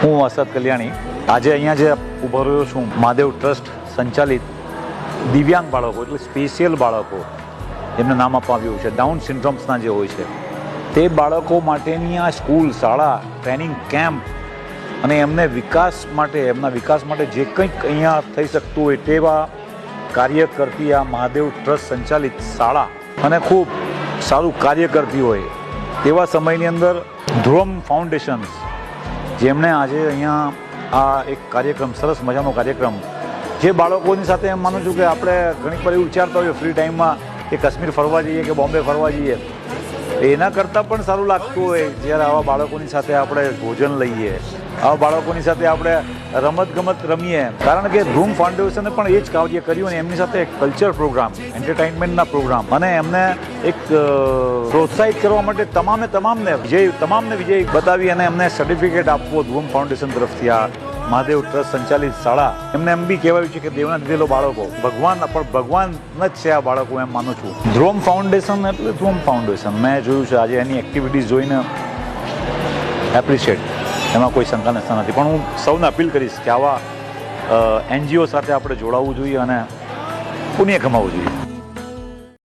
હું અસદ કલ્યાણી આજે અહીંયા જે ઊભો રહ્યો છું મહાદેવ ટ્રસ્ટ સંચાલિત દિવ્યાંગ બાળકો એટલે સ્પેશિયલ બાળકો જેમને નામ આપવામાં આવ્યું છે ડાઉન સિન્ડ્રોમ્સના જે હોય છે તે બાળકો માટેની આ સ્કૂલ શાળા ટ્રેનિંગ કેમ્પ અને એમના વિકાસ માટે જે કંઈક અહીંયા થઈ શકતું હોય તેવા કાર્ય કરતી આ મહાદેવ ટ્રસ્ટ સંચાલિત શાળા અને ખૂબ સારું કાર્ય કરતી હોય તેવા સમયની અંદર ધ્રુવમ ફાઉન્ડેશન જેમણે આજે અહીંયા આ એક કાર્યક્રમ સરસ મજાનો કાર્યક્રમ જે બાળકોની સાથે એમ માનું છું કે આપણે ઘણી વાર એવું વિચારતા હોઈએ ફ્રી ટાઈમમાં કે કાશ્મીર ફરવા જઈએ કે બોમ્બે ફરવા જઈએ એના કરતાં પણ સારું લાગતું હોય જ્યારે આવા બાળકોની સાથે આપણે ભોજન લઈએ આવા બાળકોની સાથે આપણે રમત રમીએ કારણ કે ધ્રુવમ ફાઉન્ડેશને પણ એ જ કાર્ય કર્યું અને એમની સાથે એક કલ્ચર પ્રોગ્રામ એન્ટરટેનમેન્ટના પ્રોગ્રામ અને એમને એક પ્રોત્સાહિત કરવા માટે તમામને વિજય બતાવી અને એમને સર્ટિફિકેટ આપવો ધ્રુવમ ફાઉન્ડેશન તરફથી આ મહાદેવ ટ્રસ્ટ સંચાલિત શાળા એમને એમ બી કહેવાયું છે કે દેવના દીધેલો બાળકો ભગવાન જ છે આ બાળકો એમ માનું છું ધ્રુવમ ફાઉન્ડેશન એટલે ધ્રુવમ ફાઉન્ડેશન મેં જોયું છે આજે એની એક્ટિવિટીઝ જોઈને એપ્રિશિએટ એમાં કોઈ શંકા નથી પણ હું સૌને અપીલ કરીશ કે આવા એનજીઓ સાથે આપણે જોડાવવું જોઈએ અને પુણ્ય કમાવવું જોઈએ.